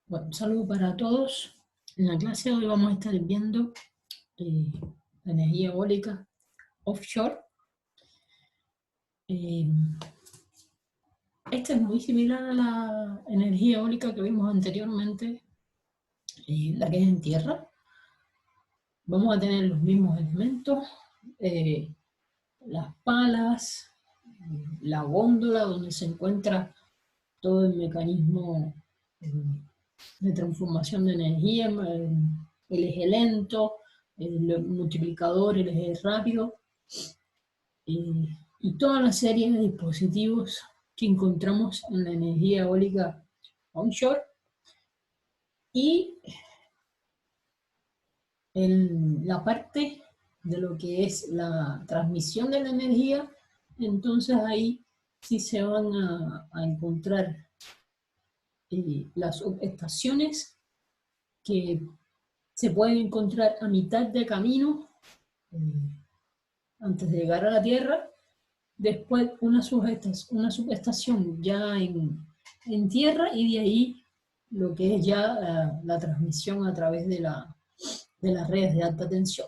Bueno, un saludo para todos. En la clase de hoy vamos a estar viendo la energía eólica offshore. Eh, Esta es muy similar a la energía eólica que vimos anteriormente, la que es en tierra. Vamos a tener los mismos elementos, eh, las palas, la góndola donde se encuentra todo el mecanismo de transformación de energía, el eje lento, el multiplicador, el eje rápido, y toda la serie de dispositivos que encontramos en la energía eólica onshore. Y en la parte de lo que es la transmisión de la energía, entonces ahí sí se van a encontrar las estaciones que se pueden encontrar a mitad de camino antes de llegar a la Tierra, después una subestación ya en tierra, y de ahí lo que es ya la transmisión a través de las redes de alta tensión.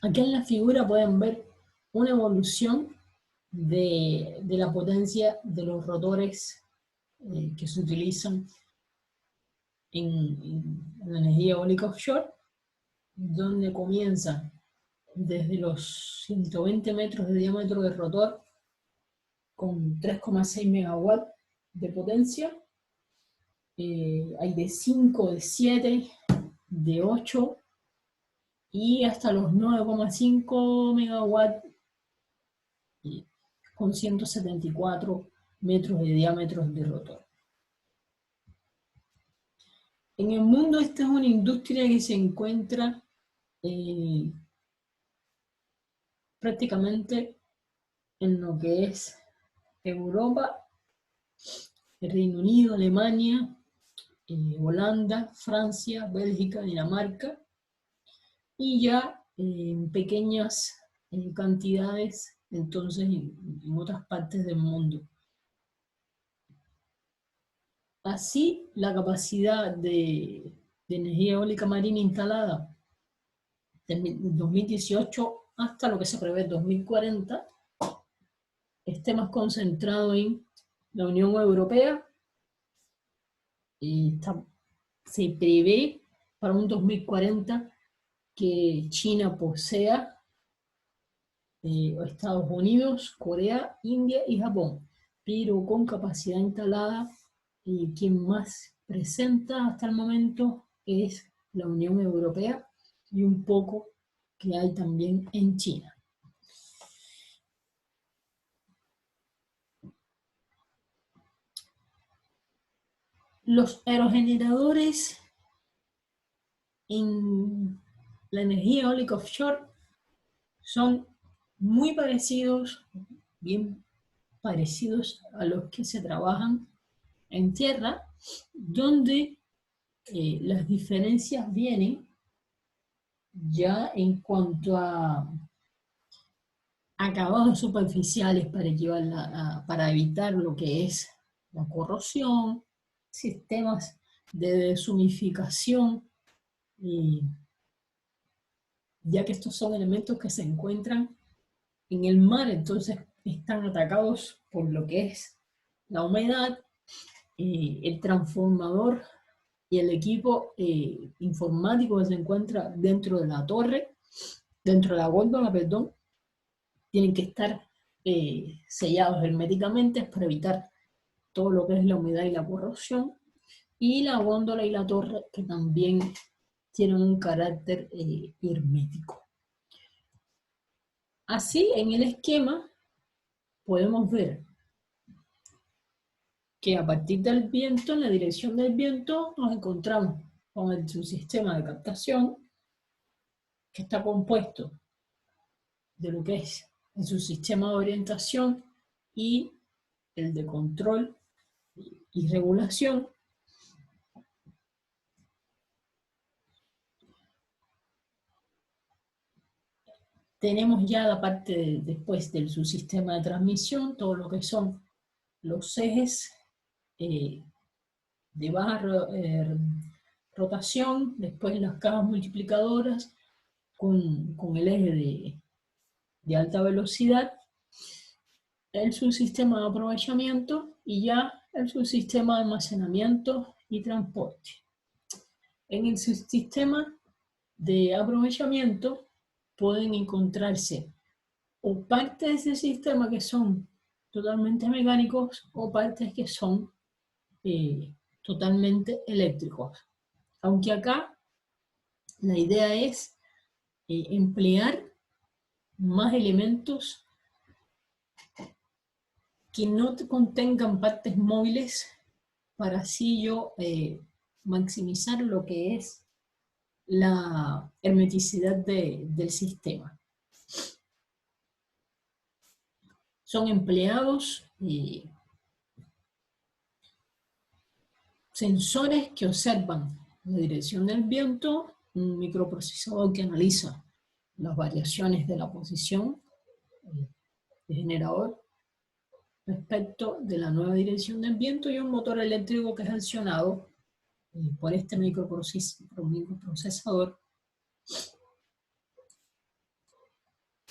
Aquí en la figura pueden ver una evolución de la potencia de los rotores que se utilizan en la energía eólica offshore, donde comienza desde los 120 metros de diámetro del rotor con 3,6 megawatts de potencia. Hay de 5, de 7, de 8 y hasta los 9,5 megawatts con 174 metros de diámetro de rotor. En el mundo esta es una industria que se encuentra prácticamente en lo que es Europa, el Reino Unido, Alemania, Holanda, Francia, Bélgica, Dinamarca, y ya en pequeñas cantidades entonces en otras partes del mundo. Así, la capacidad de energía eólica marina instalada desde 2018 hasta lo que se prevé 2040 esté más concentrado en la Unión Europea, y se prevé para un 2040 que China posea, Estados Unidos, Corea, India y Japón, pero con capacidad instalada, quien más presenta hasta el momento es la Unión Europea, y un poco que hay también en China. Los aerogeneradores en la energía eólica offshore son muy parecidos, bien parecidos a los que se trabajan en tierra, donde las diferencias vienen ya en cuanto a acabados superficiales para evitar lo que es la corrosión, sistemas de deshumificación, ya que estos son elementos que se encuentran en el mar, entonces están atacados por lo que es la humedad, el transformador y el equipo informático que se encuentra dentro de la torre, dentro de la góndola, perdón, tienen que estar sellados herméticamente para evitar todo lo que es la humedad y la corrosión, y la góndola y la torre que también tienen un carácter hermético. Así, en el esquema podemos ver que a partir del viento, en la dirección del viento, nos encontramos con el subsistema de captación, que está compuesto de lo que es el subsistema de orientación y el de control y regulación. Tenemos ya la parte después del subsistema de transmisión, todo lo que son los ejes de baja rotación, después las cajas multiplicadoras con el eje de alta velocidad, el subsistema de aprovechamiento y ya el subsistema de almacenamiento y transporte. En el subsistema de aprovechamiento pueden encontrarse o partes del sistema que son totalmente mecánicos o partes que son totalmente eléctricos. Aunque acá la idea es emplear más elementos que no contengan partes móviles para así yo maximizar lo que es la hermeticidad del sistema. Son empleados sensores que observan la dirección del viento, un microprocesador que analiza las variaciones de la posición del generador respecto de la nueva dirección del viento y un motor eléctrico que es accionado por este microprocesador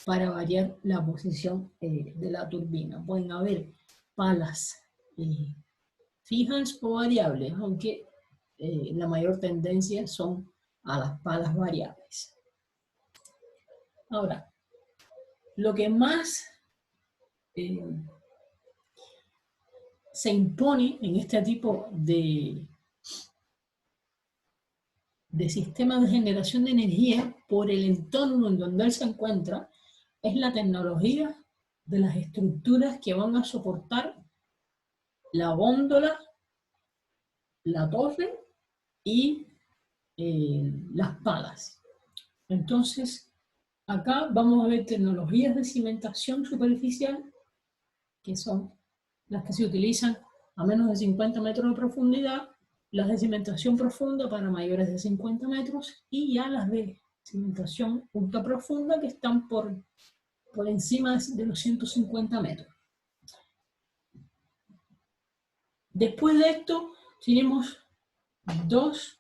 para variar la posición de la turbina. Pueden haber palas fijas o variables, aunque la mayor tendencia son a las palas variables. Ahora, lo que más se impone en este tipo de sistemas de generación de energía por el entorno en donde él se encuentra es la tecnología de las estructuras que van a soportar la góndola, la torre y las palas. Entonces, acá vamos a ver tecnologías de cimentación superficial, que son las que se utilizan a menos de 50 metros de profundidad, las de cimentación profunda para mayores de 50 metros y ya las de cimentación ultra profunda que están por encima de los 150 metros. Después de esto tenemos dos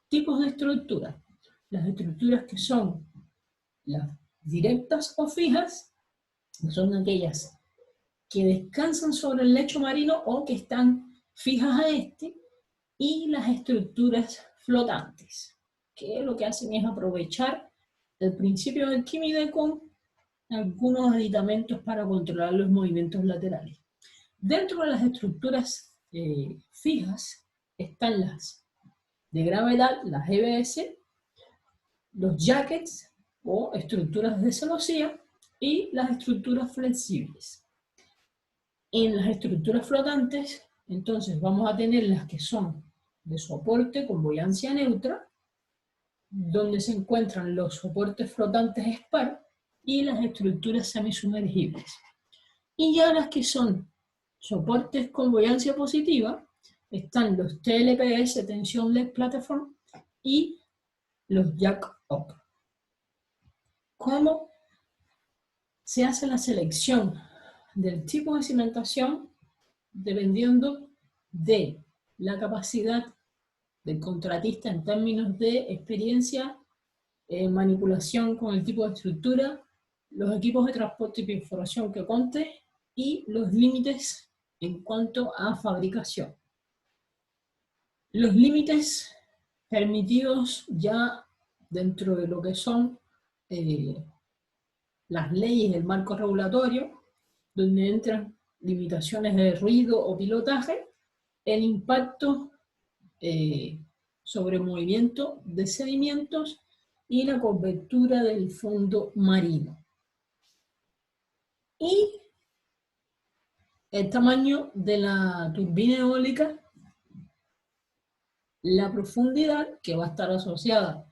tipos de estructuras. Las estructuras que son las directas o fijas, que son aquellas que descansan sobre el lecho marino o que están fijas a este, y las estructuras flotantes, que lo que hacen es aprovechar el principio de Arquímedes con algunos aditamentos para controlar los movimientos laterales. Dentro de las estructuras fijas están las de gravedad, las GBS, los jackets o estructuras de celosía y las estructuras flexibles. En las estructuras flotantes, entonces vamos a tener las que son de soporte con buoyancia neutra, donde se encuentran los soportes flotantes SPAR y las estructuras semisumergibles. Y ya las que son soportes con buoyancia positiva, están los TLPS, Tension Leg Platform, y los Jack-Up. ¿Cómo se hace la selección del tipo de cimentación? Dependiendo de la capacidad del contratista en términos de experiencia, manipulación con el tipo de estructura, los equipos de transporte y perforación que conte y los límites en cuanto a fabricación. Los límites permitidos ya dentro de lo que son las leyes del marco regulatorio, donde entran limitaciones de ruido o pilotaje, el impacto sobre movimiento de sedimentos y la cobertura del fondo marino. Y el tamaño de la turbina eólica, la profundidad que va a estar asociada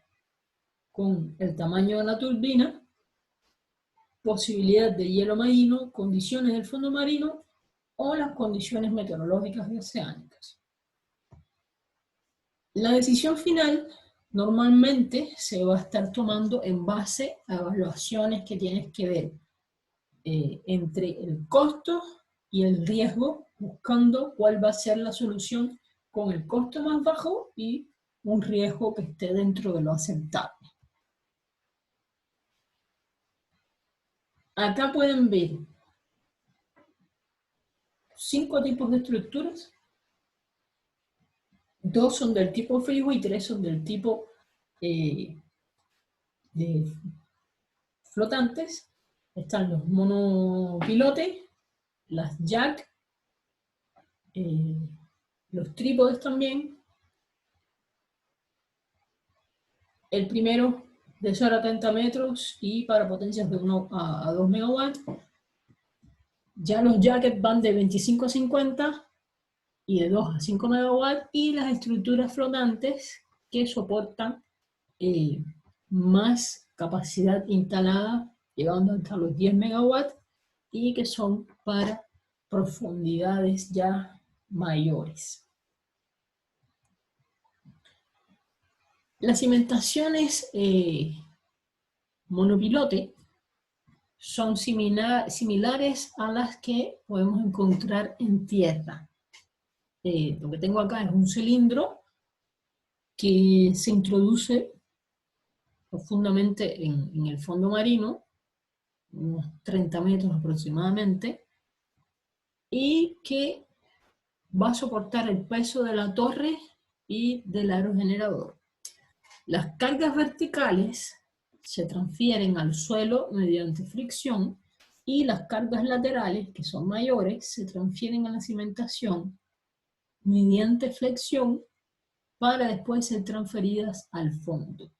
con el tamaño de la turbina, posibilidad de hielo marino, condiciones del fondo marino o las condiciones meteorológicas y oceánicas. La decisión final normalmente se va a estar tomando en base a evaluaciones que tienen que ver entre el costo y el riesgo, buscando cuál va a ser la solución con el costo más bajo y un riesgo que esté dentro de lo aceptable. Acá pueden ver 5 tipos de estructuras. 2 son del tipo fijo y 3 son del tipo de flotantes. Están los monopilotes, las jack, los trípodes también. El primero de 0 a 30 metros y para potencias de 1 a 2 megawatts. Ya los jackets van de 25 a 50 y de 2 a 5 megawatts, y las estructuras flotantes que soportan más capacidad instalada, llegando hasta los 10 megawatts, y que son para profundidades ya mayores. Las cimentaciones monopilote son similares a las que podemos encontrar en tierra. Lo que tengo acá es un cilindro que se introduce profundamente en el fondo marino, unos 30 metros aproximadamente, y que va a soportar el peso de la torre y del aerogenerador. Las cargas verticales se transfieren al suelo mediante fricción, y las cargas laterales, que son mayores, se transfieren a la cimentación mediante flexión para después ser transferidas al fondo.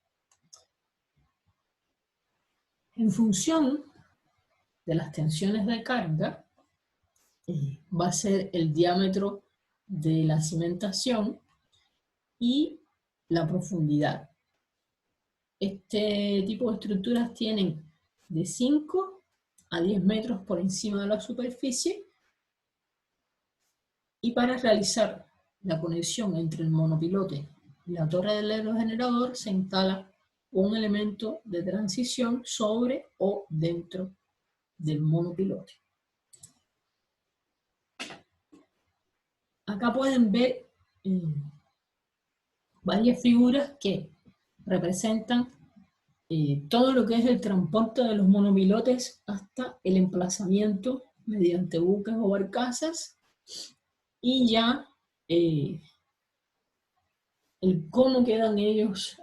En función de las tensiones de carga, va a ser el diámetro de la cimentación y la profundidad. Este tipo de estructuras tienen de 5 a 10 metros por encima de la superficie, y para realizar la conexión entre el monopilote y la torre del aerogenerador se instala un elemento de transición sobre o dentro del monopilote. Acá pueden ver varias figuras que representan todo lo que es el transporte de los monopilotes hasta el emplazamiento mediante buques o barcazas, y ya el cómo quedan ellos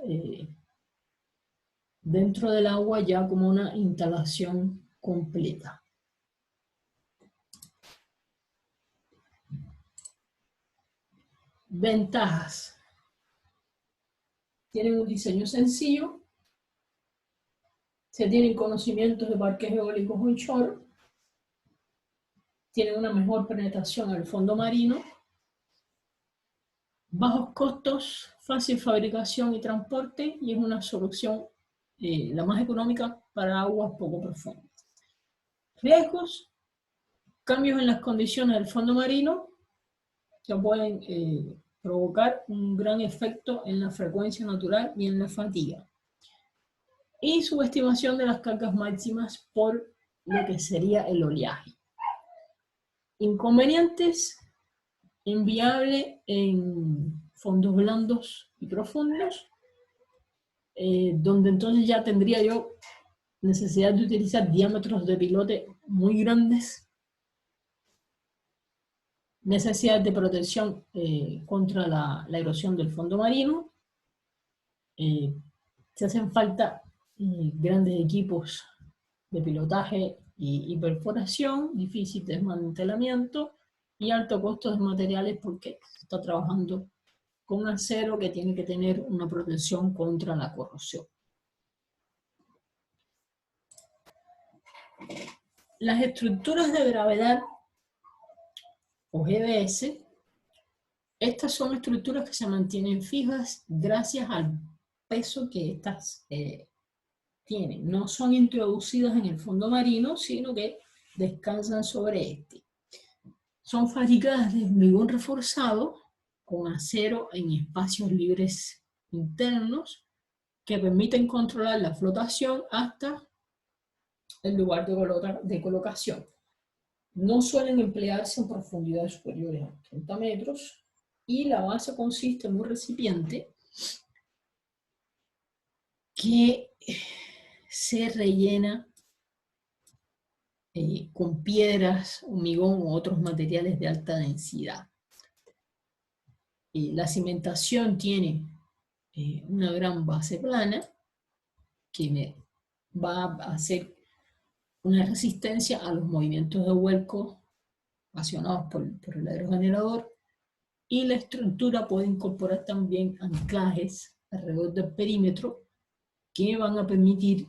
dentro del agua ya como una instalación completa. Ventajas. Tienen un diseño sencillo, se tienen conocimientos de parques eólicos onshore, tienen una mejor penetración al fondo marino, bajos costos, fácil fabricación y transporte, y es una solución la más económica para aguas poco profundas. Riesgos: cambios en las condiciones del fondo marino que pueden provocar un gran efecto en la frecuencia natural y en la fatiga. Y subestimación de las cargas máximas por lo que sería el oleaje. Inconvenientes: inviable en fondos blandos y profundos, donde entonces ya tendría yo necesidad de utilizar diámetros de pilote muy grandes, necesidad de protección contra la erosión del fondo marino, se hacen falta grandes equipos de pilotaje y perforación, difícil desmantelamiento y alto costo de materiales porque se está trabajando con acero que tiene que tener una protección contra la corrosión. Las estructuras de gravedad o GBS, estas son estructuras que se mantienen fijas gracias al peso que estas tienen. No son introducidas en el fondo marino, sino que descansan sobre este. Son fabricadas de hormigón reforzado con acero en espacios libres internos que permiten controlar la flotación hasta el lugar de colocación. No suelen emplearse en profundidades superiores a 30 metros y la base consiste en un recipiente que se rellena con piedras, hormigón u otros materiales de alta densidad. La cimentación tiene una gran base plana que va a hacer una resistencia a los movimientos de vuelco ocasionados por el aerogenerador, y la estructura puede incorporar también anclajes alrededor del perímetro que van a permitir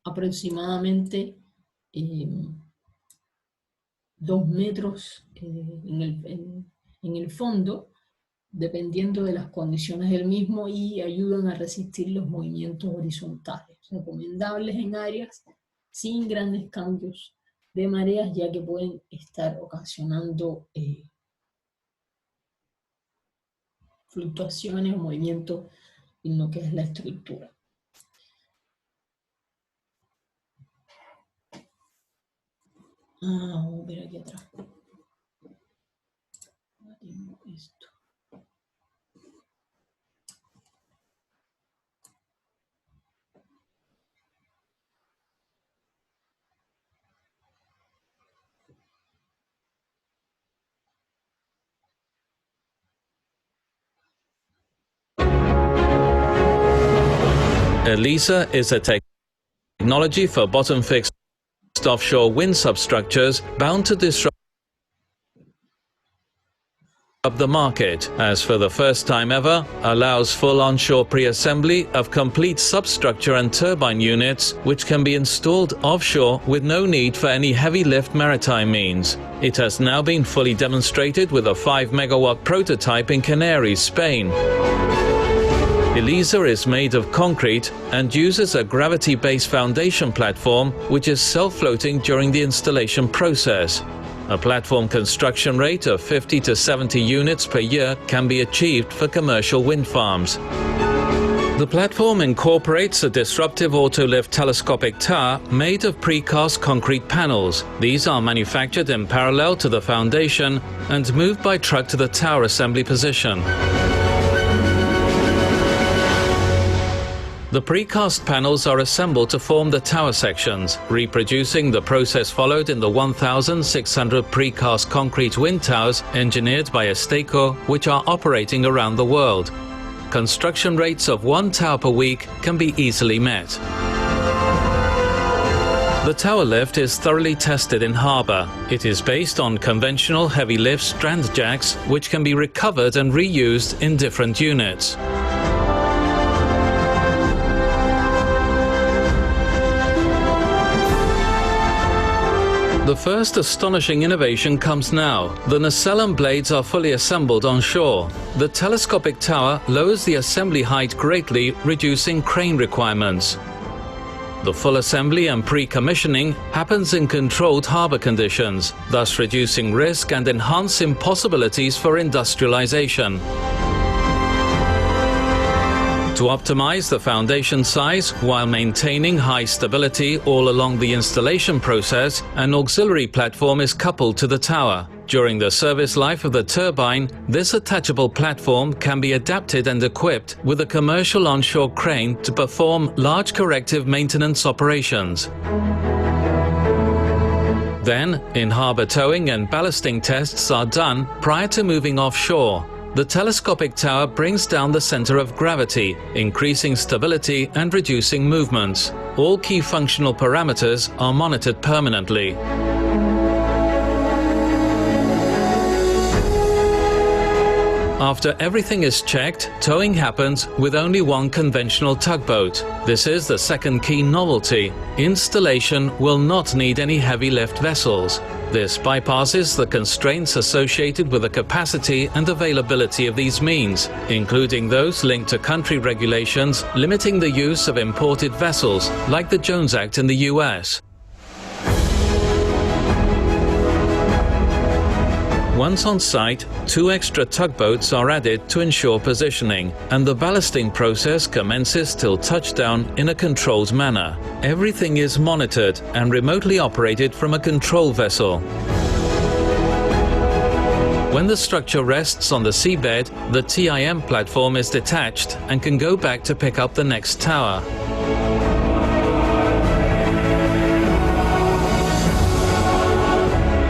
aproximadamente 2 metros en el fondo, dependiendo de las condiciones del mismo, y ayudan a resistir los movimientos horizontales, recomendables en áreas sin grandes cambios de mareas, ya que pueden estar ocasionando fluctuaciones o movimientos en lo que es la estructura. Vamos a ver aquí atrás. Tengo esto. ELISA is a technology for bottom-fixed offshore wind substructures bound to disrupt the market, as for the first time ever, allows full onshore pre-assembly of complete substructure and turbine units, which can be installed offshore with no need for any heavy lift maritime means. It has now been fully demonstrated with a 5 megawatt prototype in Canaries, Spain. ELISA is made of concrete and uses a gravity-based foundation platform which is self-floating during the installation process. A platform construction rate of 50 to 70 units per year can be achieved for commercial wind farms. The platform incorporates a disruptive autolift telescopic tower made of precast concrete panels. These are manufactured in parallel to the foundation and moved by truck to the tower assembly position. The precast panels are assembled to form the tower sections, reproducing the process followed in the 1,600 precast concrete wind towers engineered by Esteco, which are operating around the world. Construction rates of 1 tower per week can be easily met. The tower lift is thoroughly tested in harbour. It is based on conventional heavy lift strand jacks, which can be recovered and reused in different units. The first astonishing innovation comes now. The nacelle blades are fully assembled on shore. The telescopic tower lowers the assembly height greatly, reducing crane requirements. The full assembly and pre-commissioning happens in controlled harbour conditions, thus reducing risk and enhancing possibilities for industrialization. To optimize the foundation size while maintaining high stability all along the installation process, an auxiliary platform is coupled to the tower. During the service life of the turbine, this attachable platform can be adapted and equipped with a commercial onshore crane to perform large corrective maintenance operations. Then, in-harbour towing and ballasting tests are done prior to moving offshore. The telescopic tower brings down the center of gravity, increasing stability and reducing movements. All key functional parameters are monitored permanently. After everything is checked, towing happens with only one conventional tugboat. This is the second key novelty. Installation will not need any heavy lift vessels. This bypasses the constraints associated with the capacity and availability of these means, including those linked to country regulations limiting the use of imported vessels, like the Jones Act in the US. Once on site, 2 extra tugboats are added to ensure positioning, and the ballasting process commences till touchdown in a controlled manner. Everything is monitored and remotely operated from a control vessel. When the structure rests on the seabed, the TIM platform is detached and can go back to pick up the next tower.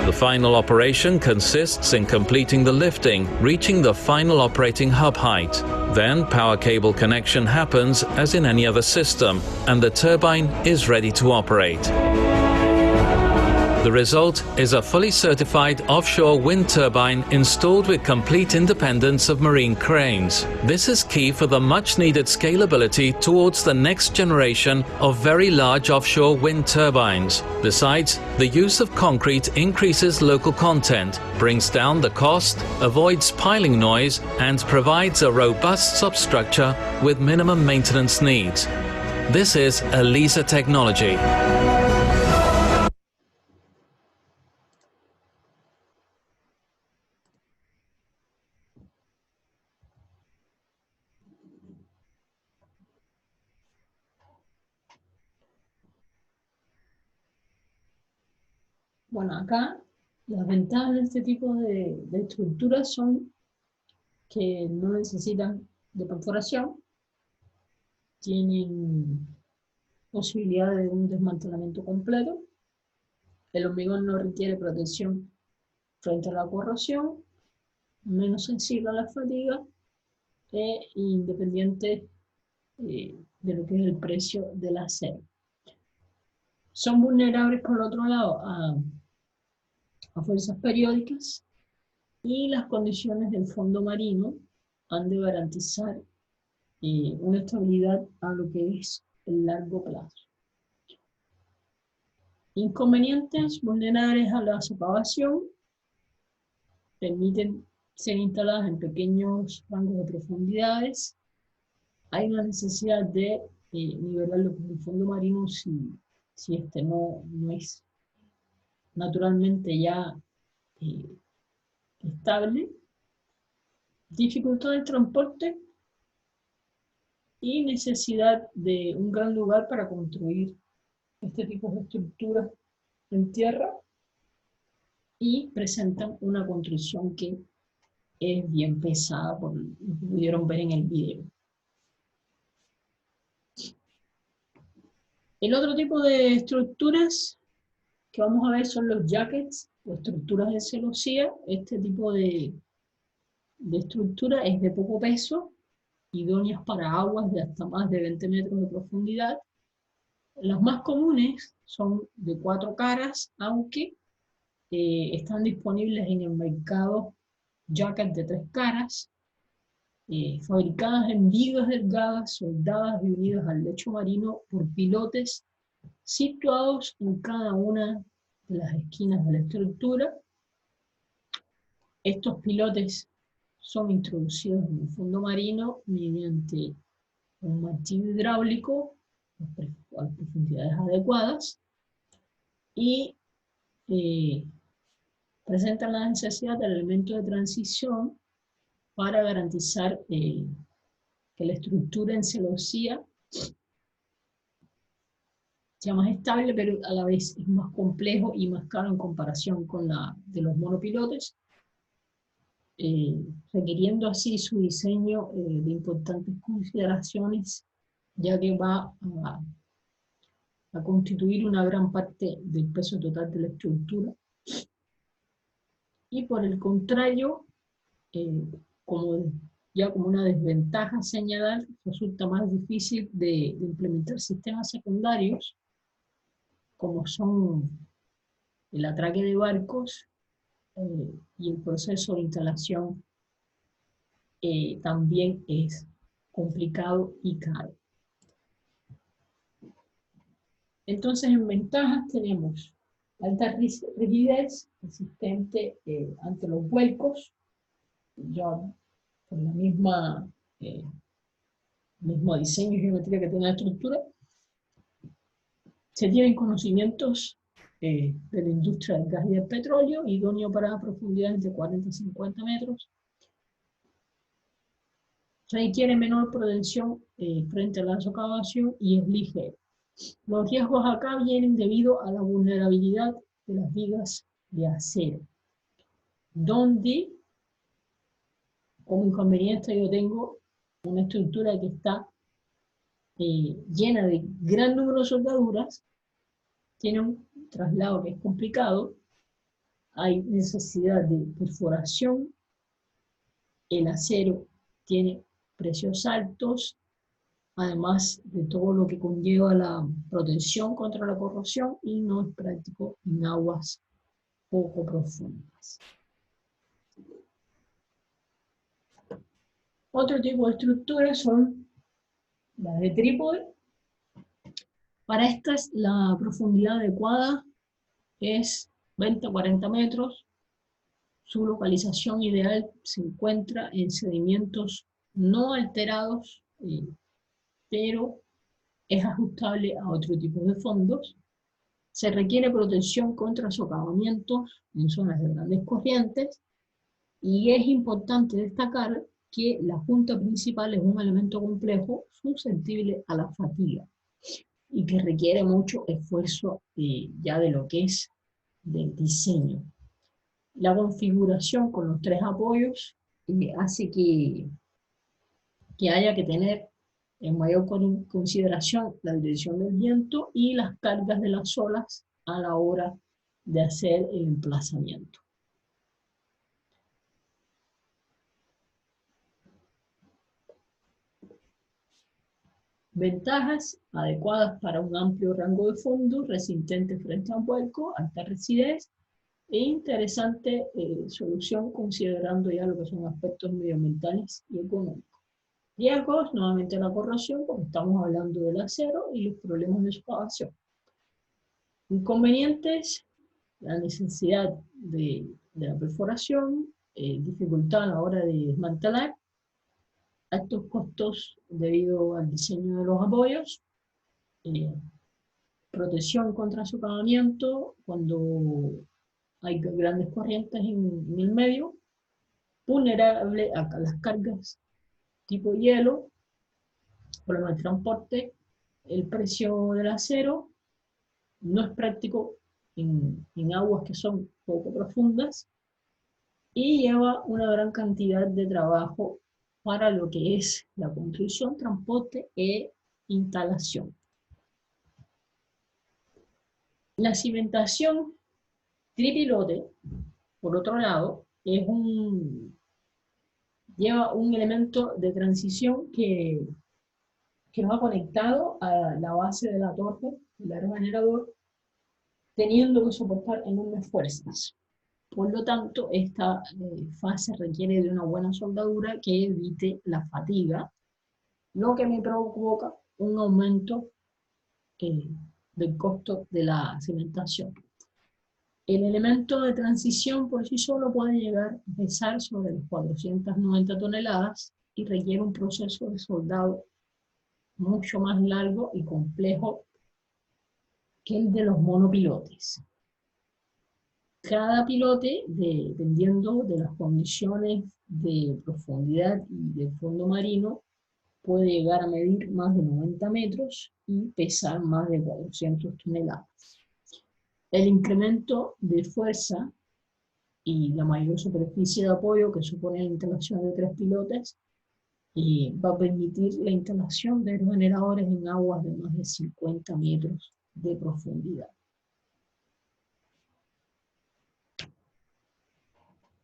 The final operation consists in completing the lifting, reaching the final operating hub height. Then power cable connection happens as in any other system, and the turbine is ready to operate. The result is a fully certified offshore wind turbine installed with complete independence of marine cranes. This is key for the much-needed scalability towards the next generation of very large offshore wind turbines. Besides, the use of concrete increases local content, brings down the cost, avoids piling noise, and provides a robust substructure with minimum maintenance needs. This is Elisa technology. Bueno, acá las ventajas de este tipo de estructuras son que no necesitan de perforación, tienen posibilidad de un desmantelamiento completo, el hormigón no requiere protección frente a la corrosión, menos sensible a la fatiga e independiente de lo que es el precio del acero. Son vulnerables, por otro lado, a fuerzas periódicas, y las condiciones del fondo marino han de garantizar una estabilidad a lo que es el largo plazo. Inconvenientes vulnerables a la socavación, permiten ser instaladas en pequeños rangos de profundidades. Hay una necesidad de nivelar lo que es el fondo marino si este no es naturalmente ya estable. Dificultad de transporte y necesidad de un gran lugar para construir este tipo de estructuras en tierra, y presentan una construcción que es bien pesada, por lo que pudieron ver en el video. El otro tipo de estructuras que vamos a ver son los jackets o estructuras de celosía. Este tipo de estructura es de poco peso, idóneas para aguas de hasta más de 20 metros de profundidad. Las más comunes son de 4 caras, aunque están disponibles en el mercado jackets de 3 caras, fabricadas en vigas delgadas, soldadas y unidas al lecho marino por pilotes situados en cada una de las esquinas de la estructura. Estos pilotes son introducidos en el fondo marino mediante un martillo hidráulico a profundidades adecuadas, y presentan la necesidad del elemento de transición para garantizar que la estructura en celosía sea más estable, pero a la vez es más complejo y más caro en comparación con la de los monopilotes, requiriendo así su diseño de importantes consideraciones, ya que va a constituir una gran parte del peso total de la estructura. Y por el contrario, como una desventaja señalar, resulta más difícil de implementar sistemas secundarios, como son el atraque de barcos y el proceso de instalación también es complicado y caro. Entonces, en ventajas tenemos alta rigidez, resistente ante los vuelcos, ya por la mismo diseño y geometría que tiene la estructura. Se tienen conocimientos de la industria del gas y del petróleo, idóneo para profundidades de 40 a 50 metros. Requiere menor protección frente a la socavación y es ligero. Los riesgos acá vienen debido a la vulnerabilidad de las vigas de acero, donde como inconveniente yo tengo una estructura que está llena de gran número de soldaduras, tiene un traslado que es complicado, hay necesidad de perforación, el acero tiene precios altos, además de todo lo que conlleva la protección contra la corrosión, y no es práctico en aguas poco profundas. Otro tipo de estructuras son las de trípode. Para estas la profundidad adecuada es 20 a 40 metros. Su localización ideal se encuentra en sedimentos no alterados, pero es ajustable a otro tipo de fondos. Se requiere protección contra socavamientos en zonas de grandes corrientes, y es importante destacar que la junta principal es un elemento complejo susceptible a la fatiga y que requiere mucho esfuerzo ya de lo que es del diseño. La configuración con los tres apoyos hace que haya que tener en mayor consideración la dirección del viento y las cargas de las olas a la hora de hacer el emplazamiento. Ventajas adecuadas para un amplio rango de fondo, resistente frente a un vuelco, alta rigidez e interesante solución considerando ya lo que son aspectos medioambientales y económicos. Riesgos, nuevamente la corrosión, porque estamos hablando del acero y los problemas de socavación. Inconvenientes, la necesidad de la perforación, dificultad a la hora de desmantelar, altos costos debido al diseño de los apoyos, protección contra socavamiento cuando hay grandes corrientes en el medio, vulnerable a las cargas tipo hielo, problema de transporte, el precio del acero, no es práctico en aguas que son poco profundas, y lleva una gran cantidad de trabajo para lo que es la construcción, transporte e instalación. La cimentación tripilote, por otro lado, lleva un elemento de transición que va conectado a la base de la torre, el aerogenerador, teniendo que soportar enormes fuerzas. Por lo tanto, esta fase requiere de una buena soldadura que evite la fatiga, lo que me provoca un aumento del costo de la cimentación. El elemento de transición por sí solo puede llegar a pesar sobre las 490 toneladas y requiere un proceso de soldado mucho más largo y complejo que el de los monopilotes. Cada pilote, dependiendo de las condiciones de profundidad y del fondo marino, puede llegar a medir más de 90 metros y pesar más de 400 toneladas. El incremento de fuerza y la mayor superficie de apoyo que supone la instalación de 3 pilotes va a permitir la instalación de aerogeneradores en aguas de más de 50 metros de profundidad.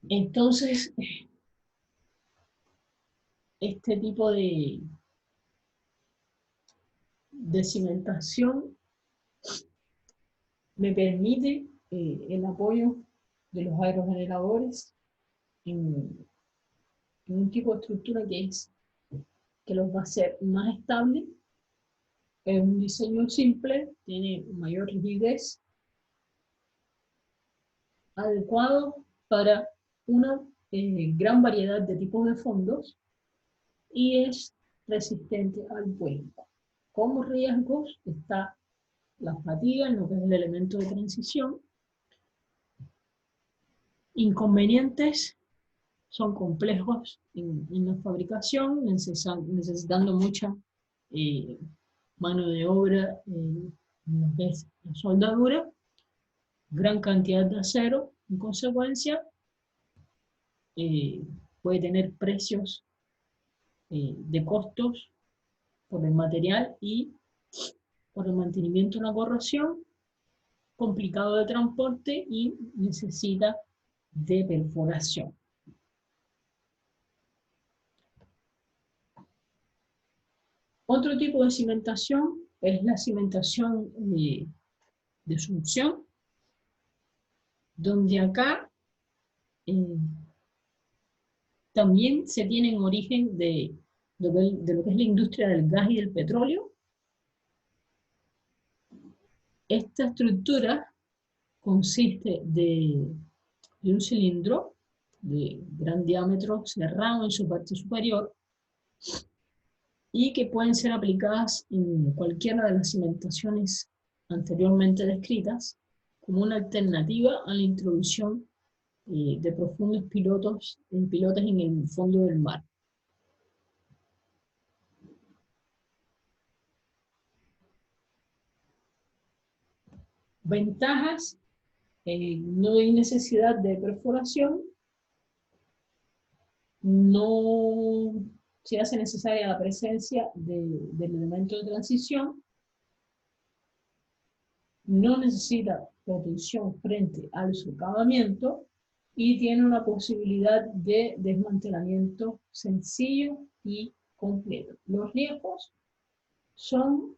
Entonces, este tipo de cimentación me permite el apoyo de los aerogeneradores en un tipo de estructura que los va a hacer más estable. Es un diseño simple, tiene mayor rigidez, adecuado para una gran variedad de tipos de fondos, y es resistente al vuelco. Como riesgos está la fatiga en lo que es el elemento de transición. Inconvenientes: son complejos en la fabricación, necesitando mucha mano de obra en lo que es la soldadura, gran cantidad de acero, en consecuencia, puede tener precios de costos por el material y por el mantenimiento de la corrosión, complicado de transporte y necesita de perforación. Otro tipo de cimentación es la cimentación de succión, donde acá también se tiene en origen de lo que es la industria del gas y del petróleo. Esta estructura consiste de un cilindro de gran diámetro cerrado en su parte superior y que pueden ser aplicadas en cualquiera de las cimentaciones anteriormente descritas como una alternativa a la introducción de profundos pilotes en el fondo del mar. Ventajas: no hay necesidad de perforación, no se hace necesaria la presencia del elemento de transición, no necesita protección frente al socavamiento y tiene una posibilidad de desmantelamiento sencillo y completo. Los riesgos son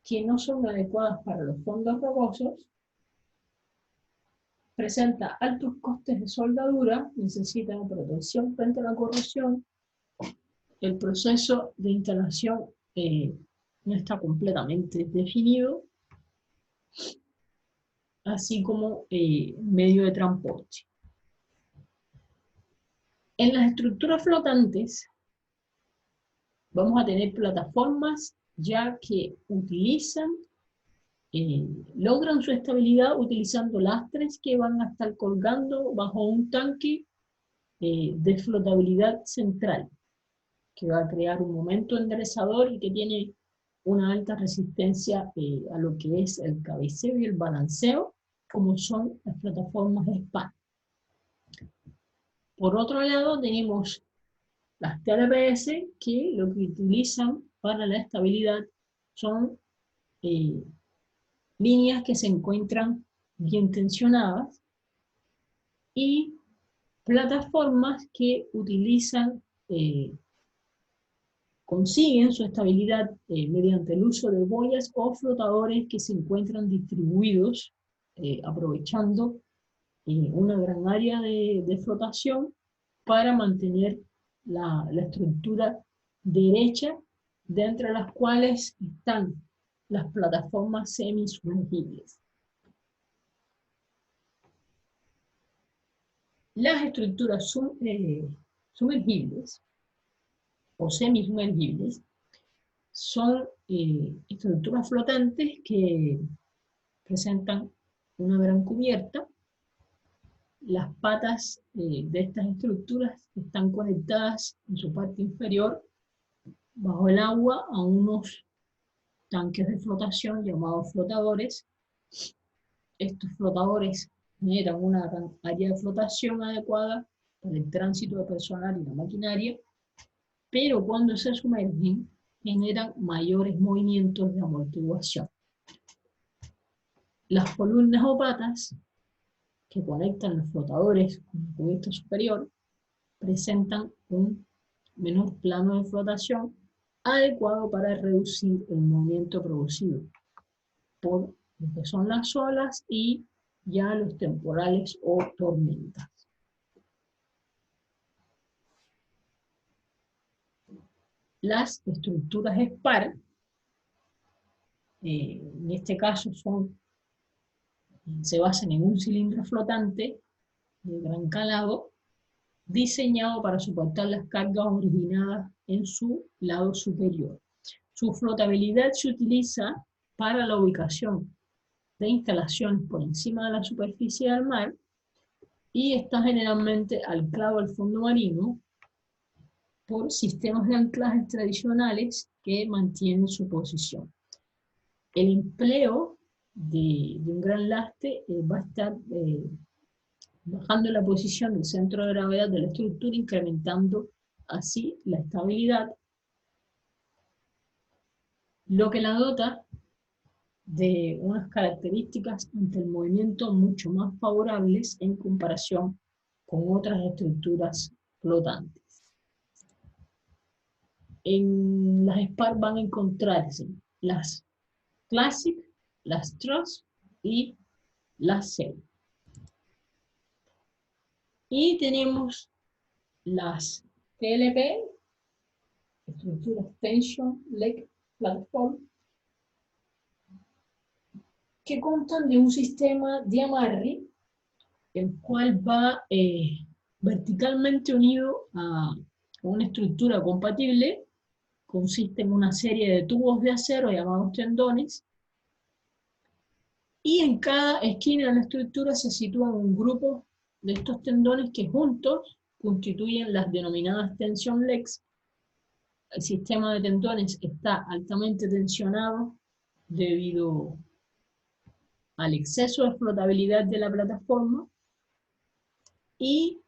que no son adecuadas para los fondos rocosos, presenta altos costes de soldadura, necesita protección frente a la corrosión, el proceso de instalación no está completamente definido, así como medio de transporte. En las estructuras flotantes vamos a tener plataformas ya que logran su estabilidad utilizando lastres que van a estar colgando bajo un tanque de flotabilidad central, que va a crear un momento enderezador y que tiene una alta resistencia a lo que es el cabeceo y el balanceo, como son las plataformas SPAN. Por otro lado, tenemos las TLPS, que lo que utilizan para la estabilidad son líneas que se encuentran bien tensionadas y plataformas que consiguen su estabilidad mediante el uso de boyas o flotadores que se encuentran distribuidos, aprovechando una gran área de flotación para mantener la estructura derecha, de entre las cuales están las plataformas semisumergibles. Las estructuras sumergibles o semisumergibles son estructuras flotantes que presentan una gran cubierta. Las patas de estas estructuras están conectadas en su parte inferior bajo el agua a unos tanques de flotación llamados flotadores. Estos flotadores generan una área de flotación adecuada para el tránsito de personal y la maquinaria, pero cuando se sumergen generan mayores movimientos de amortiguación. Las columnas o patas que conectan los flotadores con la cubierta superior presentan un menor plano de flotación adecuado para reducir el movimiento producido por lo que son las olas y ya los temporales o tormentas. Las estructuras SPAR, en este caso se basan en un cilindro flotante de gran calado, diseñado para soportar las cargas originadas en su lado superior. Su flotabilidad se utiliza para la ubicación de instalaciones por encima de la superficie del mar y está generalmente anclado al fondo marino por sistemas de anclaje tradicionales que mantienen su posición. El empleo de un gran lastre va a estar bajando la posición del centro de gravedad de la estructura, incrementando así la estabilidad, lo que la dota de unas características ante el movimiento mucho más favorables en comparación con otras estructuras flotantes. En las SPAR van a encontrarse las Classic, las Truss y las Sail. Y tenemos las TLP, estructuras Tension Leg Platform, que constan de un sistema de amarre, el cual va verticalmente unido a una estructura compatible. Consiste en una serie de tubos de acero llamados tendones, y en cada esquina de la estructura se sitúa un grupo de estos tendones que juntos constituyen las denominadas tension legs. El sistema de tendones está altamente tensionado debido al exceso de flotabilidad de la plataforma, y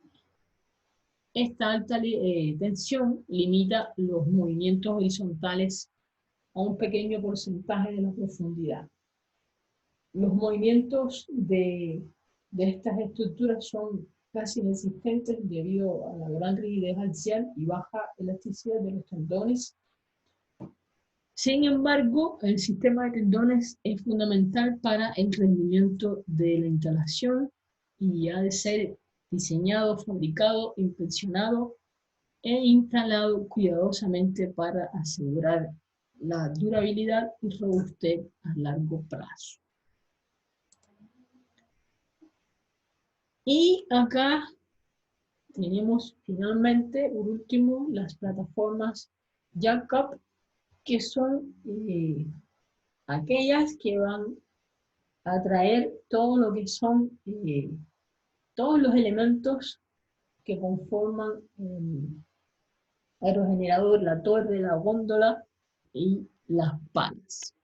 esta alta tensión limita los movimientos horizontales a un pequeño porcentaje de la profundidad. Los movimientos de estas estructuras son casi inexistentes debido a la gran rigidez axial y baja elasticidad de los tendones. Sin embargo, el sistema de tendones es fundamental para el rendimiento de la instalación y ha de ser diseñado, fabricado, inspeccionado e instalado cuidadosamente para asegurar la durabilidad y robustez a largo plazo. Y acá tenemos finalmente, por último, las plataformas jack-up, que son aquellas que van a traer todo lo que son todos los elementos que conforman el aerogenerador, la torre, la góndola y las palas.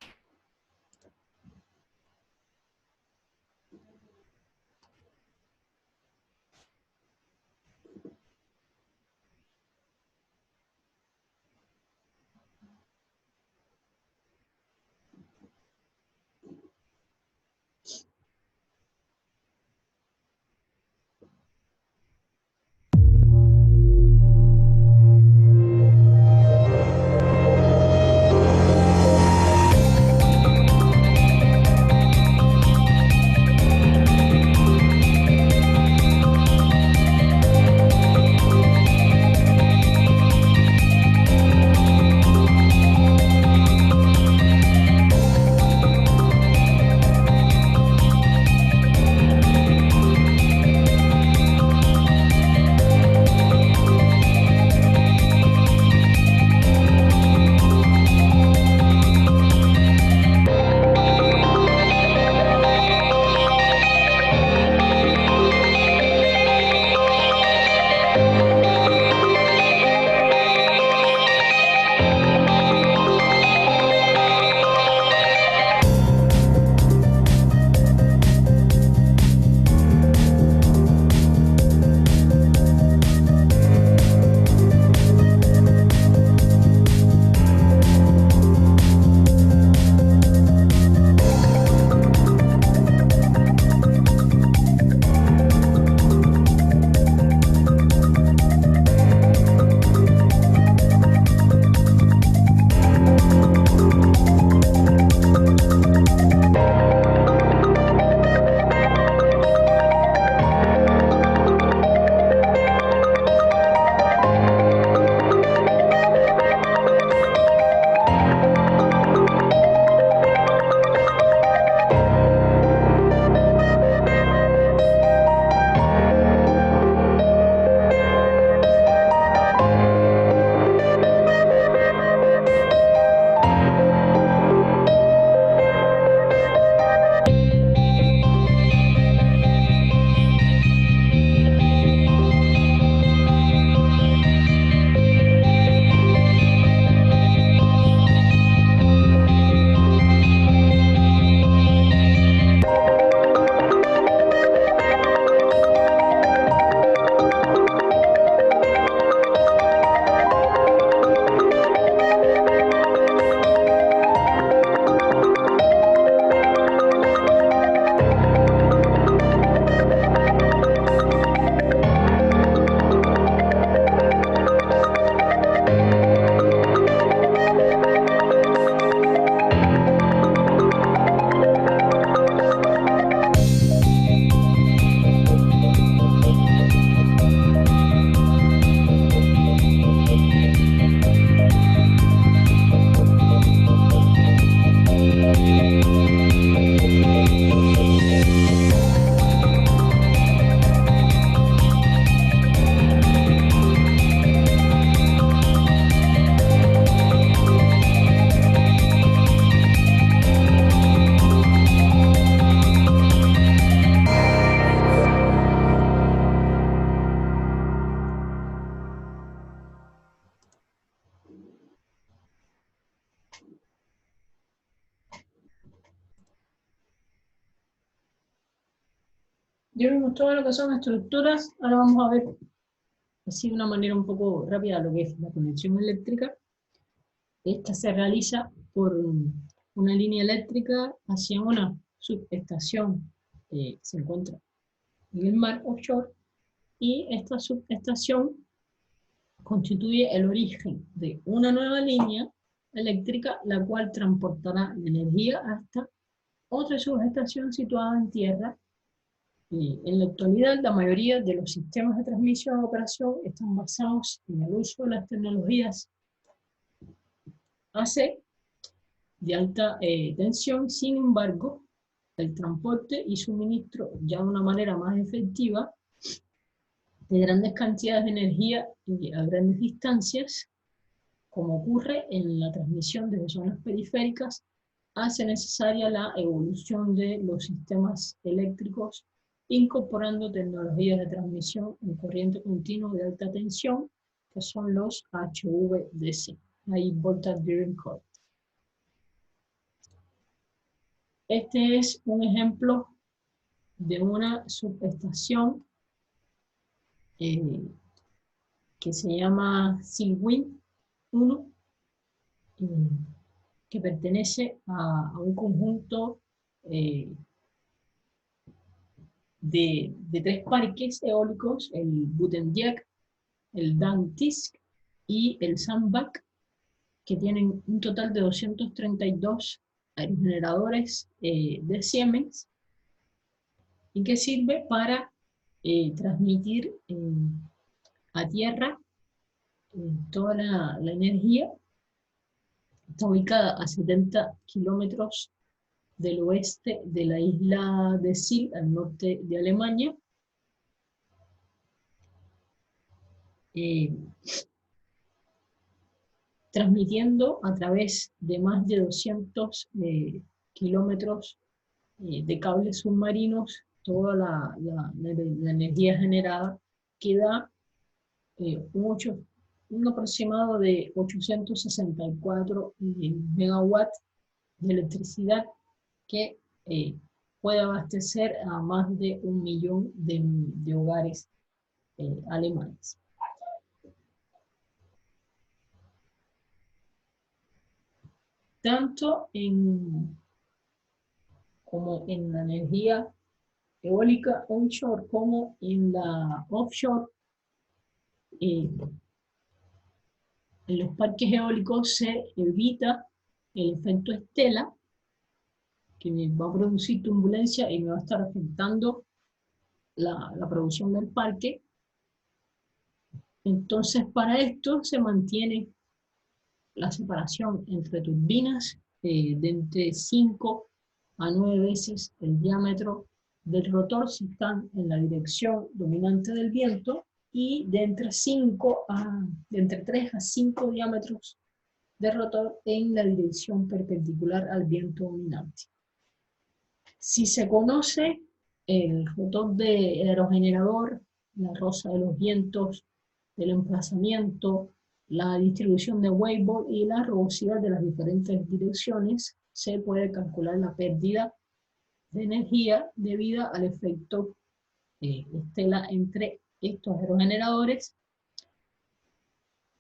Ya vimos todo lo que son estructuras, ahora vamos a ver así de una manera un poco rápida lo que es la conexión eléctrica. Esta se realiza por una línea eléctrica hacia una subestación que se encuentra en el mar offshore, y esta subestación constituye el origen de una nueva línea eléctrica, la cual transportará la energía hasta otra subestación situada en tierra. Y en la actualidad, la mayoría de los sistemas de transmisión y operación están basados en el uso de las tecnologías AC de alta tensión. Sin embargo, el transporte y suministro ya de una manera más efectiva de grandes cantidades de energía a grandes distancias, como ocurre en la transmisión desde zonas periféricas, hace necesaria la evolución de los sistemas eléctricos, incorporando tecnologías de transmisión en corriente continua de alta tensión, que son los HVDC, High Voltage Direct Current. Este es un ejemplo de una subestación que se llama Silwin 1, que pertenece a un conjunto de 3 parques eólicos, el Butendiek, el Dantisk y el Sandbach, que tienen un total de 232 aerogeneradores de Siemens, y que sirve para transmitir a tierra toda la energía. Está ubicada a 70 kilómetros del oeste de la isla de Sylt, al norte de Alemania. Transmitiendo a través de más de 200 kilómetros de cables submarinos toda la energía generada, que da un aproximado de 864 megawatts de electricidad, que puede abastecer a más de 1 millón de hogares alemanes. Tanto como en la energía eólica onshore como en la offshore, en los parques eólicos se evita el efecto estela, que me va a producir turbulencia y me va a estar afectando la producción del parque. Entonces, para esto se mantiene la separación entre turbinas de entre 5 a 9 veces el diámetro del rotor si están en la dirección dominante del viento, y de entre 3 a 5 diámetros de rotor en la dirección perpendicular al viento dominante. Si se conoce el rotor del aerogenerador, la rosa de los vientos, el emplazamiento, la distribución de waveband y la rugosidad de las diferentes direcciones, se puede calcular la pérdida de energía debida al efecto estela entre estos aerogeneradores,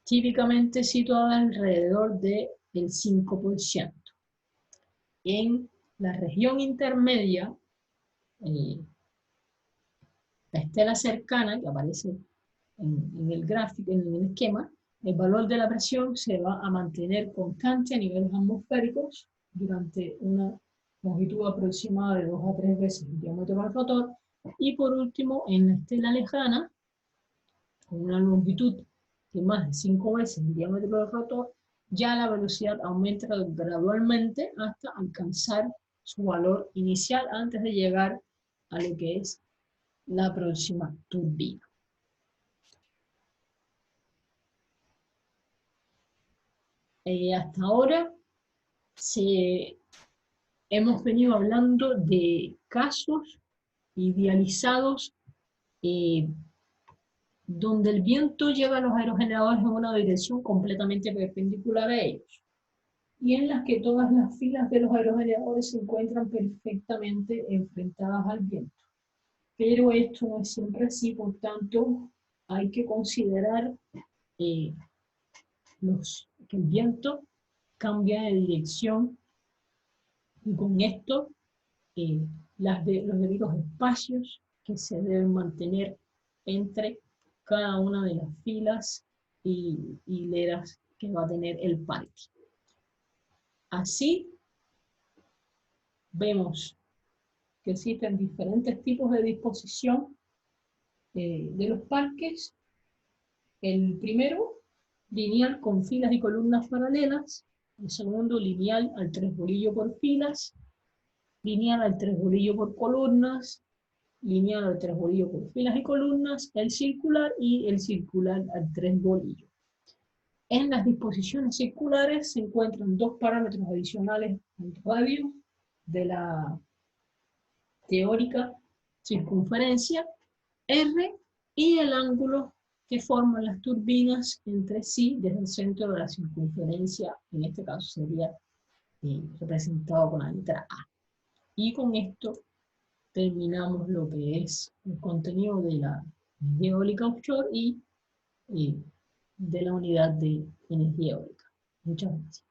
típicamente situada alrededor del 5%. En la región intermedia, la estela cercana, que aparece en el gráfico, en el esquema, el valor de la presión se va a mantener constante a niveles atmosféricos durante una longitud aproximada de 2 a 3 veces el diámetro del rotor. Y por último, en la estela lejana, con una longitud de más de 5 veces el diámetro del rotor, ya la velocidad aumenta gradualmente hasta alcanzar su valor inicial antes de llegar a lo que es la próxima turbina. Hasta ahora hemos venido hablando de casos idealizados donde el viento lleva a los aerogeneradores en una dirección completamente perpendicular a ellos, y en las que todas las filas de los aerogeneradores se encuentran perfectamente enfrentadas al viento. pero esto no es siempre así, por tanto, hay que considerar que el viento cambia de dirección y con esto los debidos espacios que se deben mantener entre cada una de las filas y hileras que va a tener el parque. Así vemos que existen diferentes tipos de disposición de los parques. El primero, lineal con filas y columnas paralelas. El segundo, lineal al tres bolillo por filas. Lineal al tres bolillo por columnas. Lineal al tres bolillo por filas y columnas. El circular y el circular al tres bolillo. En las disposiciones circulares se encuentran dos parámetros adicionales al radio de la teórica circunferencia, R, y el ángulo que forman las turbinas entre sí desde el centro de la circunferencia, en este caso sería representado con la letra A. Y con esto terminamos lo que es el contenido de la energía eólica offshore y de la unidad de energía eólica. Muchas gracias.